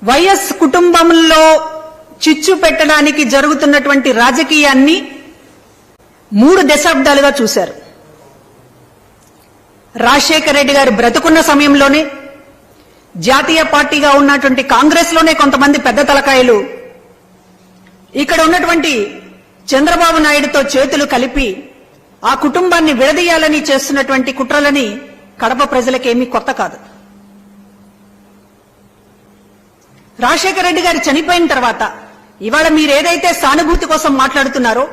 YS కుటుంబంలో చిచ్చు పెట్టడానికి జరుగుతున్నటువంటి రాజకీయాన్ని 3 దశాబ్దాలుగా చూశారు. రాజశేఖర రెడ్డి గారు బ్రతుకున్న సమయంలోనే జాతీయ పార్టీగా ఉన్నటువంటి కాంగ్రెస్ లోనే కొంతమంది పెద్ద తలకాయలు ఇక్కడ ఉన్నటువంటి చంద్రబాబు నాయుడుతో చేతులు కలిపి ఆ కుటుంబాన్ని విడదీయాలని చేస్తున్నటువంటి కుట్రలని కడప ప్రజలకేమీ కొత్త కాదు. రాజశేఖర రెడ్డి గారు చనిపోయిన తర్వాత ఇవాళ మీరు ఏదైతే సానుభూతి కోసం మాట్లాడుతున్నారో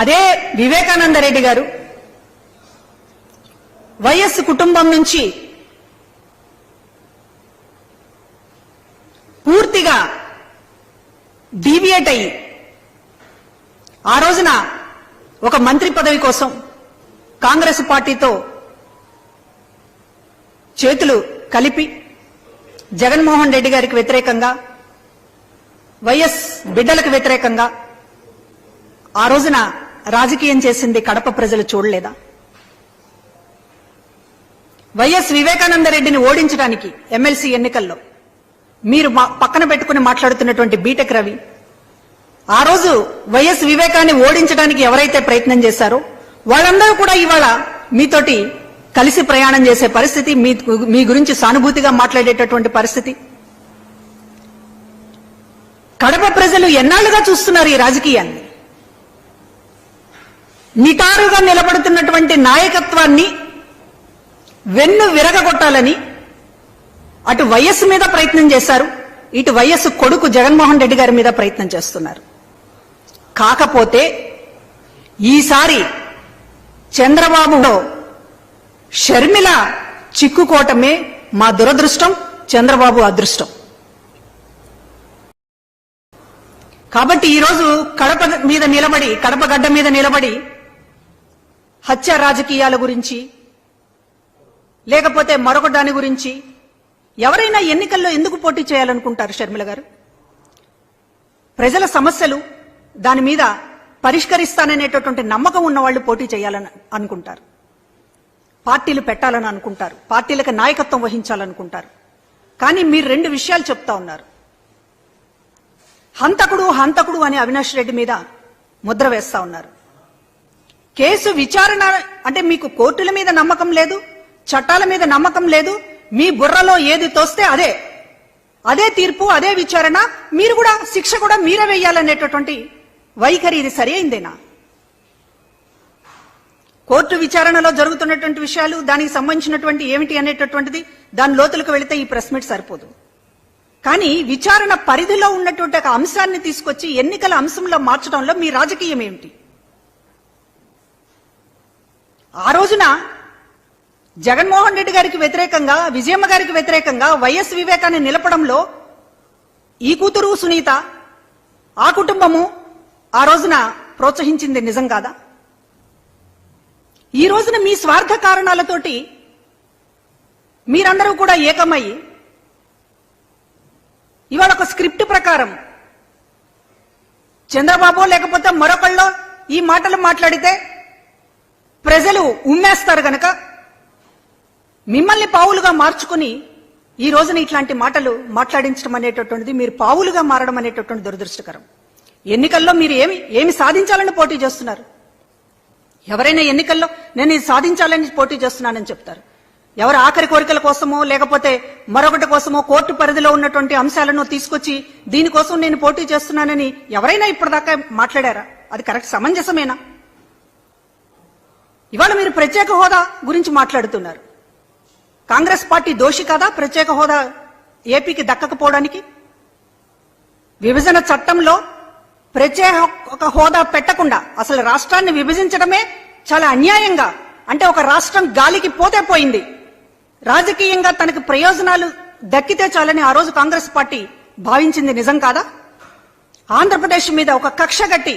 అదే వివేకానంద రెడ్డి గారు వైఎస్ కుటుంబం నుంచి పూర్తిగా డీవియేట్ అయ్యి ఆ రోజున ఒక మంత్రి పదవి కోసం కాంగ్రెస్ పార్టీతో చేతులు కలిపి జగన్మోహన్ రెడ్డి గారికి వ్యతిరేకంగా వైఎస్ బిడ్డలకు వ్యతిరేకంగా ఆ రోజున రాజకీయం చేసింది కడప ప్రజలు చూడలేదా? వైఎస్ వివేకానంద రెడ్డిని ఓడించడానికి ఎమ్మెల్సీ ఎన్నికల్లో మీరు పక్కన పెట్టుకుని మాట్లాడుతున్నటువంటి బీటెక్ రవి ఆ రోజు వైఎస్ వివేకాన్ని ఓడించడానికి ఎవరైతే ప్రయత్నం చేశారో వాళ్ళందరూ కూడా ఇవాళ మీతోటి కలిసి ప్రయాణం చేసే పరిస్థితి, మీ గురించి సానుభూతిగా మాట్లాడేటటువంటి పరిస్థితి. కడప ప్రజలు ఎన్నాళ్లుగా చూస్తున్నారు ఈ రాజకీయాన్ని. నిటారుగా నిలబడుతున్నటువంటి నాయకత్వాన్ని వెన్ను విరగగొట్టాలని అటు వైఎస్ మీద ప్రయత్నం చేశారు, ఇటు వైఎస్ కొడుకు జగన్మోహన్ రెడ్డి గారి మీద ప్రయత్నం చేస్తున్నారు. కాకపోతే ఈసారి చంద్రబాబులో షర్మిల చిక్కుకోవటమే మా దురదృష్టం, చంద్రబాబు అదృష్టం. కాబట్టి ఈరోజు కడప మీద నిలబడి, కడప గడ్డ మీద నిలబడి హత్య రాజకీయాల గురించి లేకపోతే మరొక దాని గురించి ఎవరైనా ఎన్నికల్లో ఎందుకు పోటీ చేయాలనుకుంటారు? షర్మిల గారు ప్రజల సమస్యలు దాని మీద పరిష్కరిస్తాననేటటువంటి నమ్మకం ఉన్న వాళ్ళు పోటీ చేయాలని అనుకుంటారు, పార్టీలు పెట్టాలని అనుకుంటారు, పార్టీలకు నాయకత్వం వహించాలనుకుంటారు. కానీ మీరు 2 విషయాలు చెప్తా ఉన్నారు. హంతకుడు హంతకుడు అని అవినాష్ రెడ్డి మీద ముద్ర వేస్తా ఉన్నారు. కేసు విచారణ అంటే మీకు కోర్టుల మీద నమ్మకం లేదు, చట్టాల మీద నమ్మకం లేదు, మీ బుర్రలో ఏది తోస్తే అదే తీర్పు, అదే విచారణ, మీరు కూడా శిక్ష కూడా మీరే వేయాలనేటటువంటి వైఖరి ఇది సరైందేనా? కోర్టు విచారణలో జరుగుతున్నటువంటి విషయాలు, దానికి సంబంధించినటువంటి ఏమిటి అనేటటువంటిది దాని లోతులకు వెళితే ఈ ప్రెస్ మీట్ సరిపోదు. కానీ విచారణ పరిధిలో ఉన్నటువంటి ఒక అంశాన్ని తీసుకొచ్చి ఎన్నికల అంశంలో మార్చడంలో మీ రాజకీయం ఏమిటి? ఆ రోజున జగన్మోహన్ రెడ్డి గారికి వ్యతిరేకంగా, విజయమ్మ గారికి వ్యతిరేకంగా వైఎస్ వివేకాన్ని నిలపడంలో ఈ కూతురు సునీత, ఆ కుటుంబము ఆ రోజున ప్రోత్సహించింది నిజం కాదా? ఈ రోజున మీ స్వార్థ కారణాలతోటి మీరందరూ కూడా ఏకమయ్యి ఇవాళ ఒక స్క్రిప్ట్ ప్రకారం చంద్రబాబు లేకపోతే మరొకళ్ళో ఈ మాటలు మాట్లాడితే ప్రజలు ఉమ్మేస్తారు గనక మిమ్మల్ని పావులుగా మార్చుకుని ఈ రోజున ఇట్లాంటి మాటలు మాట్లాడించడం అనేటటువంటిది, మీరు పావులుగా మారడం అనేటటువంటి దురదృష్టకరం. ఎన్నికల్లో మీరు ఏమి సాధించాలని పోటీ చేస్తున్నారు? ఎవరైనా ఎన్నికల్లో నేను ఇది సాధించాలని పోటీ చేస్తున్నానని చెప్తారు. ఎవరు ఆఖరి కోరికల కోసమో లేకపోతే మరొకటి కోసమో కోర్టు పరిధిలో ఉన్నటువంటి అంశాలను తీసుకొచ్చి దీనికోసం నేను పోటీ చేస్తున్నానని ఎవరైనా ఇప్పటిదాకా మాట్లాడారా? అది కరెక్ట్, సమంజసమేనా? ఇవాళ మీరు ప్రత్యేక హోదా గురించి మాట్లాడుతున్నారు. కాంగ్రెస్ పార్టీ దోషి కాదా ప్రత్యేక హోదా ఏపీకి దక్కకపోవడానికి? విభజన చట్టంలో ప్రత్యేక హోదా పెట్టకుండా అసలు రాష్ట్రాన్ని విభజించడమే చాలా అన్యాయంగా, అంటే ఒక రాష్ట్రం గాలికి పోతే పోయింది, రాజకీయంగా తనకు ప్రయోజనాలు దక్కితే చాలని ఆ రోజు కాంగ్రెస్ పార్టీ భావించింది నిజం కాదా? ఆంధ్రప్రదేశ్ మీద ఒక కక్ష గట్టి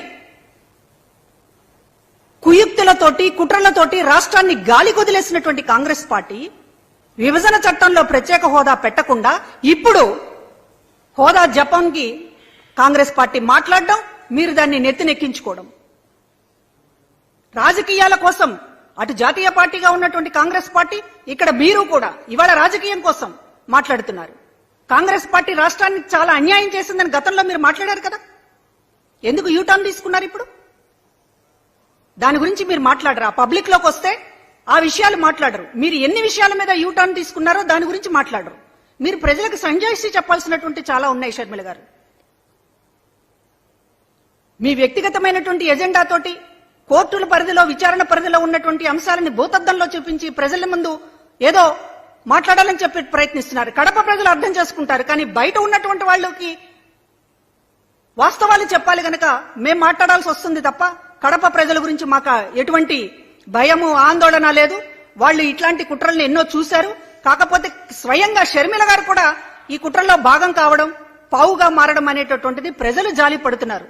కుయుక్తులతోటి కుట్రలతోటి రాష్ట్రాన్ని గాలి కొదిలేసినటువంటి కాంగ్రెస్ పార్టీ విభజన చట్టంలో ప్రత్యేక హోదా పెట్టకుండా ఇప్పుడు హోదా జపాన్కి కాంగ్రెస్ పార్టీ మాట్లాడడం, మీరు దాన్ని నెత్తినెక్కించుకోవడం, రాజకీయాల కోసం అటు జాతీయ పార్టీగా ఉన్నటువంటి కాంగ్రెస్ పార్టీ, ఇక్కడ మీరు కూడా ఇవాళ రాజకీయం కోసం మాట్లాడుతున్నారు. కాంగ్రెస్ పార్టీ రాష్ట్రానికి చాలా అన్యాయం చేసిందని గతంలో మీరు మాట్లాడారు కదా, ఎందుకు యూటర్న్ తీసుకున్నారు ఇప్పుడు? దాని గురించి మీరు మాట్లాడరు. ఆ పబ్లిక్ లోకి వస్తే ఆ విషయాలు మాట్లాడరు. మీరు ఎన్ని విషయాల మీద యూటర్న్ తీసుకున్నారో దాని గురించి మాట్లాడరు. మీరు ప్రజలకు సంజాయిషి చెప్పాల్సినటువంటి చాలా ఉన్నాయి షర్మిల గారు. మీ వ్యక్తిగతమైనటువంటి ఎజెండాతోటి కోర్టుల పరిధిలో, విచారణ పరిధిలో ఉన్నటువంటి అంశాలని భూతద్దంలో చూపించి ప్రజల ముందు ఏదో మాట్లాడాలని చెప్పి ప్రయత్నిస్తున్నారు. కడప ప్రజలు అర్థం చేసుకుంటారు, కానీ బయట ఉన్నటువంటి వాళ్ళకి వాస్తవాలు చెప్పాలి గనక మేం మాట్లాడాల్సి వస్తుంది తప్ప కడప ప్రజల గురించి మాకు ఎటువంటి భయము, ఆందోళన లేదు. వాళ్ళు ఇట్లాంటి కుట్రల్ని ఎన్నో చూశారు. కాకపోతే స్వయంగా షర్మిల గారు కూడా ఈ కుట్రల్లో భాగం కావడం, పావుగా మారడం అనేటటువంటిది ప్రజలు జాలి పడుతున్నారు.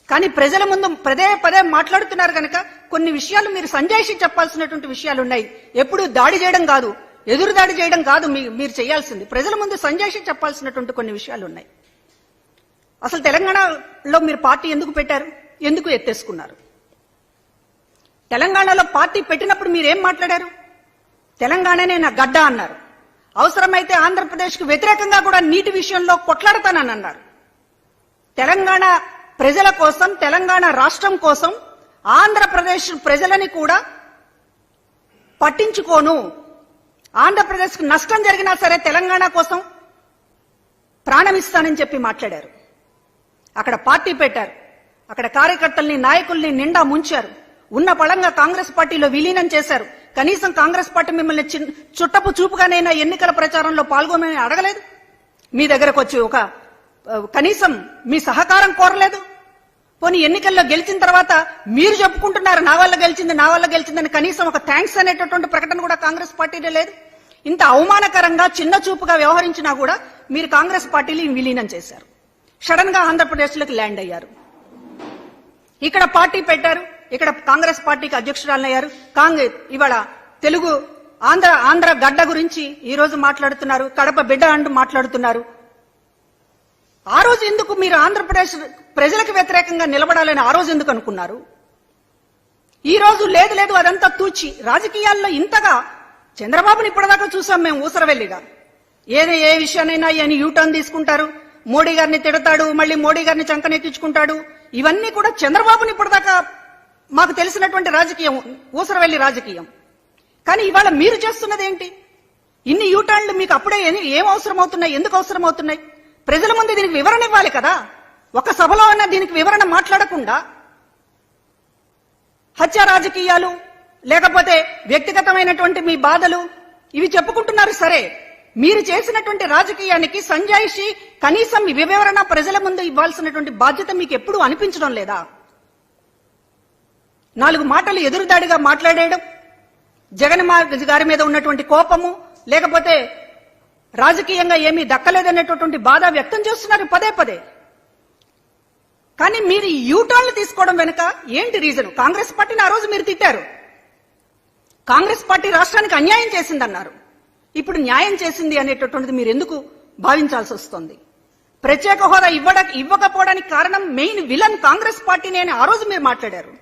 కానీ ప్రజల ముందు పదే పదే మాట్లాడుతున్నారు కనుక కొన్ని విషయాలు మీరు సంజాయిషి చెప్పాల్సినటువంటి విషయాలు ఉన్నాయి. ఎప్పుడు దాడి చేయడం కాదు, ఎదురు దాడి చేయడం కాదు మీరు చేయాల్సింది. ప్రజల ముందు సంజాయిషి చెప్పాల్సినటువంటి కొన్ని విషయాలు ఉన్నాయి. అసలు తెలంగాణలో మీరు పార్టీ ఎందుకు పెట్టారు, ఎందుకు ఎత్తేసుకున్నారు? తెలంగాణలో పార్టీ పెట్టినప్పుడు మీరేం మాట్లాడారు? తెలంగాణనే నా గడ్డ అన్నారు. అవసరమైతే ఆంధ్రప్రదేశ్కు వ్యతిరేకంగా కూడా నీటి విషయంలో కొట్లాడతానని అన్నారు. తెలంగాణ ప్రజల కోసం, తెలంగాణ రాష్ట్రం కోసం ఆంధ్రప్రదేశ్ ప్రజలని కూడా పట్టించుకోను, ఆంధ్రప్రదేశ్కు నష్టం జరిగినా సరే తెలంగాణ కోసం ప్రాణమిస్తానని చెప్పి మాట్లాడారు. అక్కడ పార్టీ పెట్టారు, అక్కడ కార్యకర్తల్ని, నాయకుల్ని నిండా ముంచారు. ఉన్న పళంగా కాంగ్రెస్ పార్టీలో విలీనం చేశారు. కనీసం కాంగ్రెస్ పార్టీ మిమ్మల్ని చుట్టపు చూపుగానైనా ఎన్నికల ప్రచారంలో పాల్గొనని అడగలేదు. మీ దగ్గరకు వచ్చి ఒక కనీసం మీ సహకారం కోరలేదు. పోనీ ఎన్నికల్లో గెలిచిన తర్వాత మీరు చెప్పుకుంటున్నారు నా వల్ల గెలిచింది, నా వల్ల గెలిచిందని, కనీసం ఒక థ్యాంక్స్ అనేటటువంటి ప్రకటన కూడా కాంగ్రెస్ పార్టీలో లేదు. ఇంత అవమానకరంగా, చిన్న చూపుగా వ్యవహరించినా కూడా మీరు కాంగ్రెస్ పార్టీని విలీనం చేశారు. సడన్ గా ఆంధ్రప్రదేశ్లోకి ల్యాండ్ అయ్యారు. ఇక్కడ పార్టీ పెట్టారు, ఇక్కడ కాంగ్రెస్ పార్టీకి అధ్యక్షురాలయ్యారు. ఇవాళ తెలుగు ఆంధ్ర గడ్డ గురించి ఈ రోజు మాట్లాడుతున్నారు, కడప బిడ్డ అంటూ మాట్లాడుతున్నారు. ఆ రోజు ఎందుకు మీరు ఆంధ్రప్రదేశ్ ప్రజలకు వ్యతిరేకంగా నిలబడాలని ఆ రోజు ఎందుకు అనుకున్నారు? ఈ రోజు లేదు లేదు అదంతా తూచి రాజకీయాల్లో ఇంతగా చంద్రబాబుని ఇప్పటిదాకా చూసాం మేము ఊసరవెల్లిగా. ఏ విషయానైనా ఆయన యూటర్న్ తీసుకుంటారు, మోడీ గారిని తిడతాడు, మళ్ళీ మోడీ గారిని చంకనెత్తించుకుంటాడు. ఇవన్నీ కూడా చంద్రబాబుని ఇప్పటిదాకా మాకు తెలిసినటువంటి రాజకీయం, ఊసరవెల్లి రాజకీయం. కానీ ఇవాళ మీరు చేస్తున్నది ఏంటి? ఇన్ని యూటర్న్లు మీకు అప్పుడే ఏం అవసరం అవుతున్నాయి, ఎందుకు అవసరం అవుతున్నాయి? ప్రజల ముందు దీనికి వివరణ ఇవ్వాలి కదా. ఒక సభలో అన్న దీనికి వివరణ మాట్లాడకుండా హత్య రాజకీయాలు, లేకపోతే వ్యక్తిగతమైనటువంటి మీ బాధలు ఇవి చెప్పుకుంటున్నారు. సరే, మీరు చేసినటువంటి రాజకీయానికి సంజాయిషి, కనీసం వివరణ ప్రజల ముందు ఇవ్వాల్సినటువంటి బాధ్యత మీకు ఎప్పుడూ అనిపించడం లేదా? 4 మాటలు ఎదురుదాడిగా మాట్లాడేయడం, జగన్ గారి మీద ఉన్నటువంటి కోపము, లేకపోతే రాజకీయంగా ఏమీ దక్కలేదనేటటువంటి బాధ వ్యక్తం చేస్తున్నారు పదే పదే. కానీ మీరు యూటర్న్లు తీసుకోవడం వెనుక ఏంటి రీజన్? కాంగ్రెస్ పార్టీని ఆ రోజు మీరు తిట్టారు. కాంగ్రెస్ పార్టీ రాష్ట్రానికి అన్యాయం చేసిందన్నారు. ఇప్పుడు న్యాయం చేసింది అనేటటువంటిది మీరు ఎందుకు భావించాల్సి వస్తుంది? ప్రత్యేక హోదా ఇవ్వకపోవడానికి కారణం మెయిన్ విలన్ కాంగ్రెస్ పార్టీని అని ఆ రోజు మీరు మాట్లాడారు.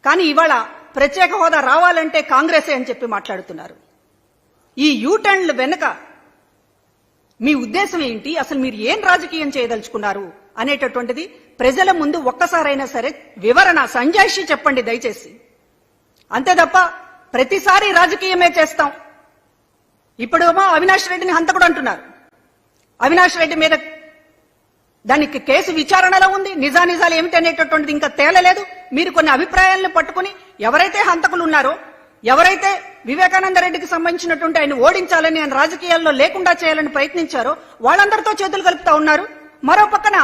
కానీ ఇవాళ ప్రత్యేక హోదా రావాలంటే కాంగ్రెసే అని చెప్పి మాట్లాడుతున్నారు. ఈ యూటర్న్ల వెనుక మీ ఉద్దేశం ఏంటి? అసలు మీరు ఏం రాజకీయం చేయదలుచుకున్నారు అనేటటువంటిది ప్రజల ముందు ఒక్కసారైనా సరే వివరణ, సంజాయిషి చెప్పండి దయచేసి. అంతే తప్ప ప్రతిసారి రాజకీయమే చేస్తాం. ఇప్పుడేమో అవినాష్ రెడ్డిని హంతకుడు అంటున్నారు. అవినాష్ రెడ్డి మీద దానికి కేసు విచారణలో ఉంది. నిజానిజాలు ఏమిటి అనేటటువంటిది ఇంకా తేలలేదు. మీరు కొన్ని అభిప్రాయాలను పట్టుకుని ఎవరైతే హంతకులు ఉన్నారో, ఎవరైతే వివేకానంద రెడ్డికి సంబంధించినటువంటి ఆయన ఓడించాలని, ఆయన రాజకీయాల్లో లేకుండా చేయాలని ప్రయత్నించారో వాళ్ళందరితో చేతులు కలుపుతా ఉన్నారు. మరో పక్కన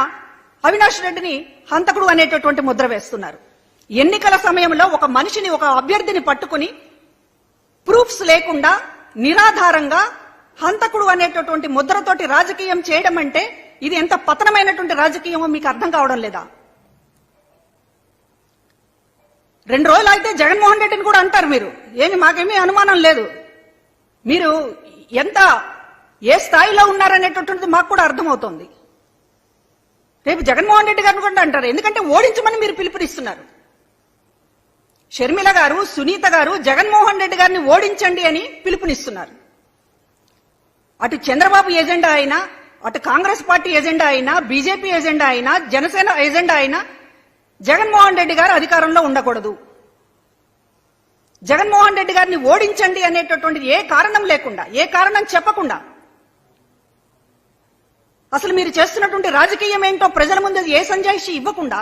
అవినాష్ రెడ్డిని హంతకుడు అనేటటువంటి ముద్ర వేస్తున్నారు. ఎన్నికల సమయంలో ఒక మనిషిని, ఒక అభ్యర్థిని పట్టుకుని ప్రూఫ్స్ లేకుండా నిరాధారంగా హంతకుడు అనేటటువంటి ముద్రతోటి రాజకీయం చేయడం అంటే ఇది ఎంత పతనమైనటువంటి రాజకీయమో మీకు అర్థం కావడం లేదా? 2 రోజులు అయితే జగన్మోహన్ రెడ్డిని కూడా అంటారు మీరు. మాకేమీ అనుమానం లేదు. మీరు ఎంత ఏ స్థాయిలో ఉన్నారనేటటువంటిది మాకు కూడా అర్థమవుతోంది. రేపు జగన్మోహన్ రెడ్డి గారిని కూడా అంటారు. ఎందుకంటే ఓడించమని మీరు పిలుపునిస్తున్నారు. షర్మిల గారు, సునీత గారు జగన్మోహన్ రెడ్డి గారిని ఓడించండి అని పిలుపునిస్తున్నారు. అటు చంద్రబాబు ఎజెండా అయినా, అటు కాంగ్రెస్ పార్టీ ఎజెండా అయినా, బీజేపీ ఎజెండా అయినా, జనసేన ఎజెండా అయినా జగన్మోహన్ రెడ్డి గారు అధికారంలో ఉండకూడదు. జగన్మోహన్ రెడ్డి గారిని ఓడించండి అనేటటువంటిది ఏ కారణం లేకుండా, ఏ కారణం చెప్పకుండా, అసలు మీరు చేస్తున్నటువంటి రాజకీయం ఏంటో ప్రజల ముందు ఏ సంజాయిషి ఇవ్వకుండా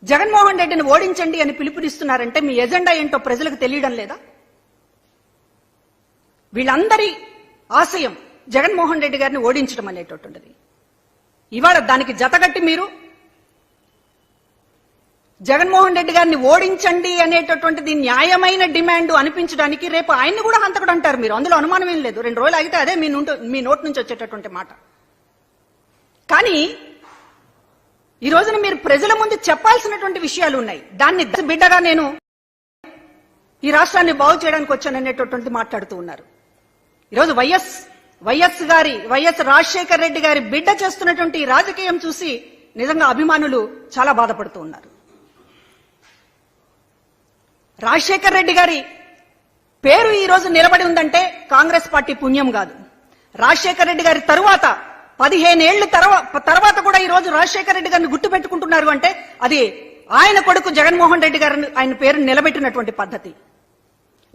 జగన్మోహన్ రెడ్డిని ఓడించండి అని పిలుపునిస్తున్నారంటే మీ ఎజెండా ఏంటో ప్రజలకు తెలియడం లేదా? వీళ్ళందరి ఆశయం జగన్మోహన్ రెడ్డి గారిని ఓడించడం అనేటటువంటిది. ఇవాళ దానికి జతగట్టి మీరు జగన్మోహన్ రెడ్డి గారిని ఓడించండి అనేటటువంటిది న్యాయమైన డిమాండ్ అనిపించడానికి రేపు ఆయన్ని కూడా హంతకుడు అంటారు మీరు. అందులో అనుమానం ఏం లేదు. 2 రోజులు ఆగితే అదే మీ నోటి నుంచి వచ్చేటటువంటి మాట. కానీ ఈ రోజున మీరు ప్రజల ముందు చెప్పాల్సినటువంటి విషయాలు ఉన్నాయి. దాన్ని బిడ్డగా నేను ఈ రాష్ట్రాన్ని బాగు చేయడానికి వచ్చాననేటటువంటి మాట్లాడుతూ ఉన్నారు. ఈరోజు వైఎస్ రాజశేఖర్ రెడ్డి గారి బిడ్డ చేస్తున్నటువంటి రాజకీయం చూసి నిజంగా అభిమానులు చాలా బాధపడుతూ ఉన్నారు. రాజశేఖర్ రెడ్డి గారి పేరు ఈ రోజు నిలబడి ఉందంటే కాంగ్రెస్ పార్టీ పుణ్యం కాదు. రాజశేఖర్ రెడ్డి గారి తరువాత 15 ఏళ్ల తర్వాత కూడా ఈ రోజు రాజశేఖర్ రెడ్డి గారిని గుర్తు పెట్టుకుంటున్నారు అంటే అది ఆయన కొడుకు జగన్మోహన్ రెడ్డి గారిని ఆయన పేరును నిలబెట్టినటువంటి పద్ధతి.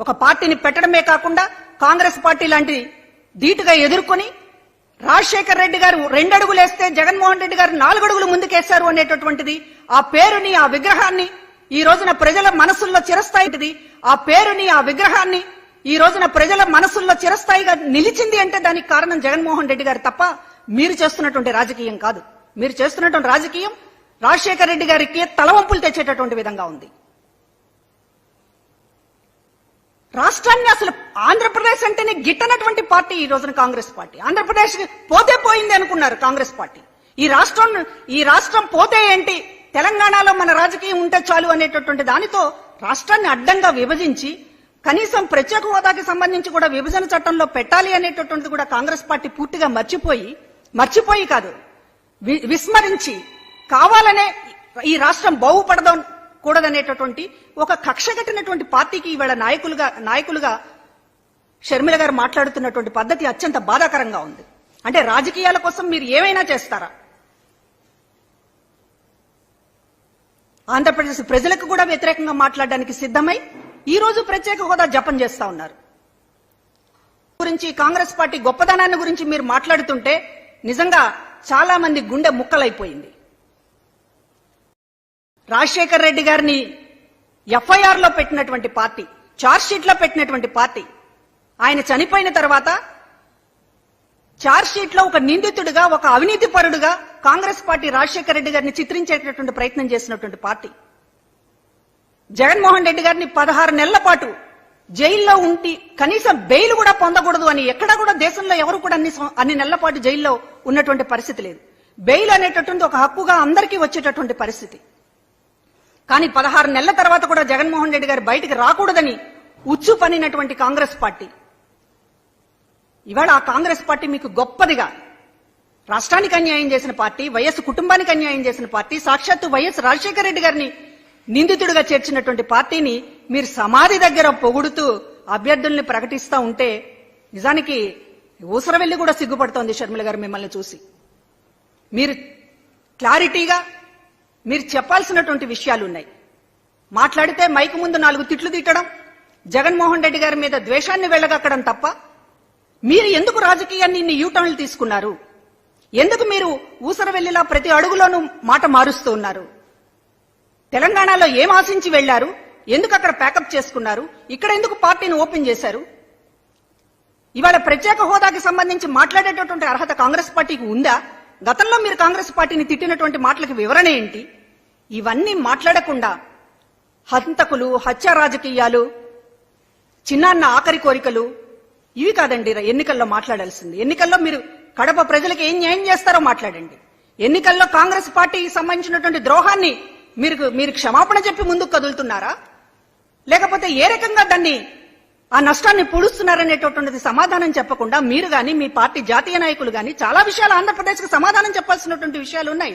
ఒక పార్టీని పెట్టడమే కాకుండా కాంగ్రెస్ పార్టీ లాంటి ధీటుగా ఎదుర్కొని రాజశేఖర్ రెడ్డి గారు 2 అడుగులు వేస్తే జగన్మోహన్ రెడ్డి గారు 4 అడుగులు ముందుకేశారు అనేటటువంటిది, ఆ పేరుని, ఆ విగ్రహాన్ని ఈ రోజున ప్రజల మనసుల్లో చిరస్థాయిది. ఆ పేరుని, ఆ విగ్రహాన్ని ఈ రోజున ప్రజల మనసుల్లో చిరస్థాయిగా నిలిచింది అంటే దానికి కారణం జగన్మోహన్ రెడ్డి గారు తప్ప మీరు చేస్తున్నటువంటి రాజకీయం కాదు. మీరు చేస్తున్నటువంటి రాజకీయం రాజశేఖర్ రెడ్డి గారికి తలవంపులు తెచ్చేటటువంటి విధంగా ఉంది. రాష్ట్రాన్ని అసలు ఆంధ్రప్రదేశ్ అంటేనే గిట్టనటువంటి పార్టీ ఈ రోజున కాంగ్రెస్ పార్టీ. ఆంధ్రప్రదేశ్ పోతే పోయింది అనుకున్నారు కాంగ్రెస్ పార్టీ. ఈ రాష్ట్రం పోతే ఏంటి, తెలంగాణలో మన రాజకీయం ఉంటే చాలు అనేటటువంటి దానితో రాష్ట్రాన్ని అడ్డంగా విభజించి కనీసం ప్రత్యేక హోదాకి సంబంధించి కూడా విభజన చట్టంలో పెట్టాలి అనేటటువంటిది కూడా కాంగ్రెస్ పార్టీ పూర్తిగా మర్చిపోయి కాదు, విస్మరించి కావాలనే ఈ రాష్ట్రం బాగుపడకూడదనేటటువంటి ఒక కక్ష కట్టినటువంటి పార్టీకి ఇవాళ నాయకులుగా షర్మిల గారు మాట్లాడుతున్నటువంటి పద్ధతి అత్యంత బాధాకరంగా ఉంది. అంటే రాజకీయాల కోసం మీరు ఏమైనా చేస్తారా? ఆంధ్రప్రదేశ్ ప్రజలకు కూడా వ్యతిరేకంగా మాట్లాడడానికి సిద్ధమై ఈ రోజు ప్రత్యేక హోదా జపం చేస్తా ఉన్నారు. గురించి కాంగ్రెస్ పార్టీ గొప్పదనాన్ని గురించి మీరు మాట్లాడుతుంటే నిజంగా చాలా మంది గుండె ముక్కలైపోయింది. రాజశేఖర్ రెడ్డి గారిని ఎఫ్ఐఆర్ లో పెట్టినటువంటి పార్టీ, చార్జ్ షీట్ లో పెట్టినటువంటి పార్టీ, ఆయన చనిపోయిన తర్వాత చార్జ్ షీట్ లో ఒక నిందితుడిగా, ఒక అవినీతి పరుడుగా కాంగ్రెస్ పార్టీ రాజశేఖర్ రెడ్డి గారిని చిత్రించేటటువంటి ప్రయత్నం చేసినటువంటి పార్టీ. జగన్మోహన్ రెడ్డి గారిని 16 నెలల పాటు జైల్లో ఉండి కనీసం బెయిల్ కూడా పొందకూడదు అని ఎక్కడా కూడా దేశంలో ఎవరు కూడా అన్ని నెలల పాటు జైల్లో ఉన్నటువంటి పరిస్థితి లేదు. బెయిల్ అనేటటువంటి ఒక హక్కుగా అందరికీ వచ్చేటటువంటి పరిస్థితి. కానీ 16 నెలల తర్వాత కూడా జగన్మోహన్ రెడ్డి గారు బయటికి రాకూడదని ఉచ్చు పనినటువంటి కాంగ్రెస్ పార్టీ, ఇవాళ ఆ కాంగ్రెస్ పార్టీ మీకు గొప్పదిగా రాష్ట్రానికి అన్యాయం చేసిన పార్టీ, వైఎస్ కుటుంబానికి అన్యాయం చేసిన పార్టీ, సాక్షాత్తు వైఎస్ రాజశేఖర రెడ్డి గారిని నిందితుడిగా చేర్చినటువంటి పార్టీని మీరు సమాధి దగ్గర పొగుడుతూ అభ్యర్థుల్ని ప్రకటిస్తా ఉంటే నిజానికి ఊసరవెల్లి కూడా సిగ్గుపడుతోంది షర్మిల గారు మిమ్మల్ని చూసి. మీరు క్లారిటీగా మీరు చెప్పాల్సినటువంటి విషయాలు ఉన్నాయి. మాట్లాడితే మైకు ముందు 4 తిట్లు తిట్టడం, జగన్మోహన్ రెడ్డి గారి మీద ద్వేషాన్ని వెళ్ళగక్కడం తప్ప మీరు ఎందుకు రాజకీయాన్ని ఇన్ని యూటర్న్లు తీసుకున్నారు? ఎందుకు మీరు ఊసరవెల్లిలా ప్రతి అడుగులోనూ మాట మారుస్తూ ఉన్నారు? తెలంగాణలో ఏం ఆశించి వెళ్లారు? ఎందుకు అక్కడ ప్యాకప్ చేసుకున్నారు? ఇక్కడ ఎందుకు పార్టీని ఓపెన్ చేశారు? ఇవాళ ప్రత్యేక హోదాకి సంబంధించి మాట్లాడేటటువంటి అర్హత కాంగ్రెస్ పార్టీకి ఉందా? గతంలో మీరు కాంగ్రెస్ పార్టీని తిట్టినటువంటి మాటలకు వివరణ ఏంటి? ఇవన్నీ మాట్లాడకుండా హంతకులు, హత్య రాజకీయాలు, చిన్నాన్న ఆఖరి కోరికలు ఇవి కాదండి ఎన్నికల్లో మాట్లాడాల్సింది. ఎన్నికల్లో మీరు కడప ప్రజలకు ఏం న్యాయం చేస్తారో మాట్లాడండి. ఎన్నికల్లో కాంగ్రెస్ పార్టీకి సంబంధించినటువంటి ద్రోహాన్ని మీరు క్షమాపణ చెప్పి ముందుకు కదులుతున్నారా, లేకపోతే ఏ రకంగా దాన్ని ఆ నష్టాన్ని పూడుస్తున్నారనేటటువంటిది సమాధానం చెప్పకుండా మీరు గాని, మీ పార్టీ జాతీయ నాయకులు గాని చాలా విషయాలు ఆంధ్రప్రదేశ్కి సమాధానం చెప్పాల్సినటువంటి విషయాలు ఉన్నాయి.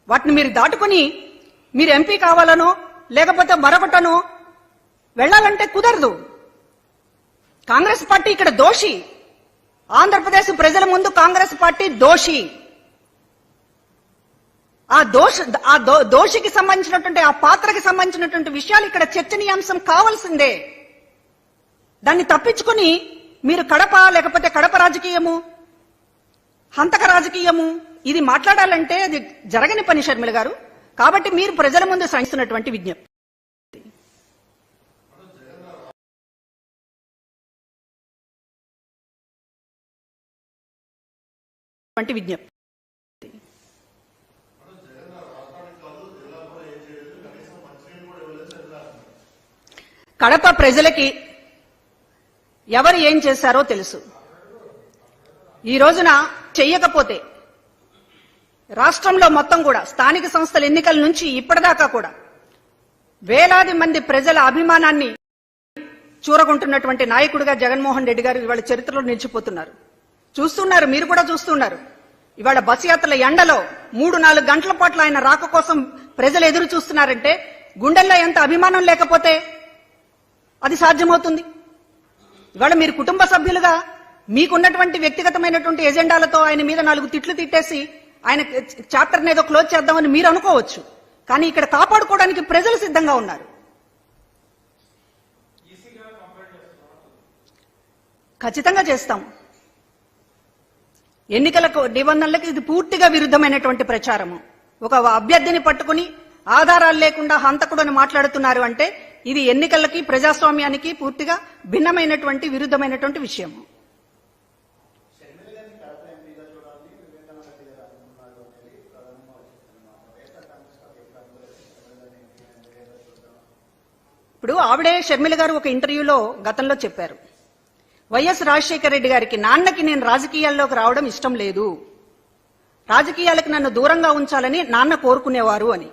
వాటిని మీరు దాటుకుని మీరు ఎంపీ కావాలనో లేకపోతే మరొకటనో వెళ్ళాలంటే కుదరదు. కాంగ్రెస్ పార్టీ ఇక్కడ దోషి. ఆంధ్రప్రదేశ్ ప్రజల ముందు కాంగ్రెస్ పార్టీ దోషి. ఆ దోషికి సంబంధించినటువంటి ఆ పాత్రకి సంబంధించినటువంటి విషయాలు ఇక్కడ చర్చనీయాంశం కావాల్సిందే. దాన్ని తప్పించుకుని మీరు కడప లేకపోతే కడప రాజకీయము, హంతక రాజకీయము ఇది మాట్లాడాలంటే అది జరగని పని షర్మిల గారు. కాబట్టి మీరు ప్రజల ముందు సాగిస్తున్నటువంటి విజ్ఞప్తి కడప ప్రజలకి ఎవరు ఏం చేశారో తెలుసు. ఈ రోజున చెయ్యకపోతే రాష్ట్రంలో మొత్తం కూడా స్థానిక సంస్థల ఎన్నికల నుంచి ఇప్పటిదాకా కూడా వేలాది మంది ప్రజల అభిమానాన్ని చూరగొంటున్నటువంటి నాయకుడిగా జగన్మోహన్ రెడ్డి గారు ఇవాళ చరిత్రలో నిలిచిపోతున్నారు. చూస్తున్నారు, మీరు కూడా చూస్తున్నారు. ఇవాళ బస్ యాత్రల ఎండలో 3-4 గంటల పాటు ఆయన రాక కోసం ప్రజలు ఎదురు చూస్తున్నారంటే గుండెల్లో ఎంత అభిమానం లేకపోతే అది సాధ్యమవుతుంది? ఇవాళ మీరు కుటుంబ సభ్యులుగా మీకున్నటువంటి వ్యక్తిగతమైనటువంటి ఎజెండాలతో ఆయన మీద 4 తిట్లు తిట్టేసి ఆయన చాప్టర్ ఏదో క్లోజ్ చేద్దామని మీరు అనుకోవచ్చు. కానీ ఇక్కడ కాపాడుకోవడానికి ప్రజలు సిద్ధంగా ఉన్నారు. ఖచ్చితంగా చేస్తాం. ఎన్నికల నిబంధనలకు ఇది పూర్తిగా విరుద్ధమైనటువంటి ప్రచారము. ఒక అభ్యర్థిని పట్టుకుని ఆధారాలు లేకుండా హంతకుడు అని మాట్లాడుతున్నారు అంటే ఇది ఎన్నికలకి ప్రజాస్వామ్యానికి పూర్తిగా భిన్నమైనటువంటి విరుద్ధమైనటువంటి విషయం. ఇప్పుడు ఆవిడే షర్మిల గారు ఒక ఇంటర్వ్యూలో గతంలో చెప్పారు, వైఎస్ రాజశేఖర రెడ్డి గారికి నాన్నకి నేను రాజకీయాల్లోకి రావడం ఇష్టం లేదు, రాజకీయాలకు నన్ను దూరంగా ఉంచాలని నాన్న కోరుకునేవారు అని.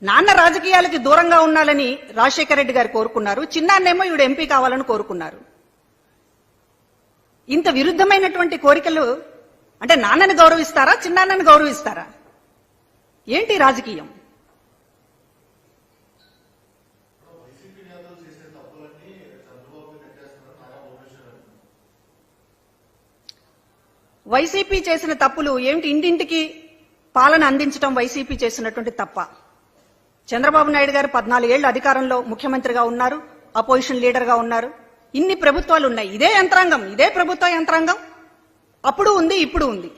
నాన్న రాజకీయాలకి దూరంగా ఉండాలని రాజశేఖర రెడ్డి గారు కోరుకున్నారు, చిన్నాన్నేమో ఈవిడ ఎంపీ కావాలని కోరుకున్నారు. ఇంత విరుద్ధమైనటువంటి కోరికలు అంటే నాన్నని గౌరవిస్తారా, చిన్నాన్నని గౌరవిస్తారా? ఏంటి రాజకీయం? వైసీపీ చేసిన తప్పులు ఏమిటి? ఇంటింటికి పాలన అందించడం వైసీపీ చేసినటువంటి తప్ప. చంద్రబాబు నాయుడు గారు 14 ఏళ్లు అధికారంలో ముఖ్యమంత్రిగా ఉన్నారు, అపోజిషన్ లీడర్ గా ఉన్నారు. ఇన్ని ప్రభుత్వాలు ఉన్నాయి, ఇదే యంత్రాంగం, ఇదే ప్రభుత్వ యంత్రాంగం అప్పుడు ఉంది, ఇప్పుడు ఉంది.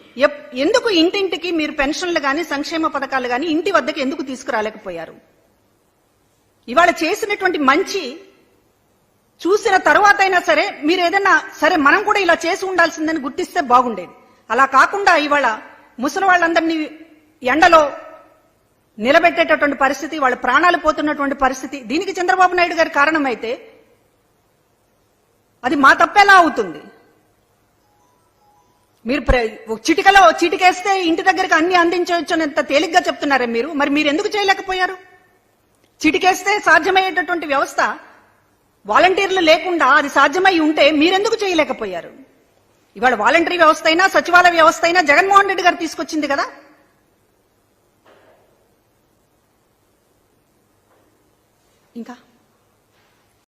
ఎందుకు ఇంటింటికి మీరు పెన్షన్లు గాని సంక్షేమ పథకాలు గాని ఇంటి వద్దకు ఎందుకు తీసుకురాలేకపోయారు? ఇవాళ చేసినటువంటి మంచి చూసిన తర్వాత అయినా సరే మీరు ఏదైనా సరే మనం కూడా ఇలా చేసి ఉండాల్సిందని గుర్తిస్తే బాగుండేది. అలా కాకుండా ఇవాళ ముసలి వాళ్ళందరినీ ఎండలో నిలబెట్టేటటువంటి పరిస్థితి, వాళ్ళ ప్రాణాలు పోతున్నటువంటి పరిస్థితి, దీనికి చంద్రబాబు నాయుడు గారి కారణమైతే అది మా తప్పేలా అవుతుంది? మీరు చిటికేస్తే ఇంటి దగ్గరికి అన్ని అందించవచ్చు అని ఎంత తేలిగ్గా చెప్తున్నారే మీరు. మరి మీరు ఎందుకు చేయలేకపోయారు? చిటికేస్తే సాధ్యమయ్యేటటువంటి వ్యవస్థ వాలంటీర్లు లేకుండా అది సాధ్యమై ఉంటే మీరెందుకు చేయలేకపోయారు? ఇవాళ వాలంటరీ వ్యవస్థ అయినా సచివాలయ వ్యవస్థ అయినా జగన్మోహన్ రెడ్డి గారు తీసుకొచ్చింది కదా. ఇంకా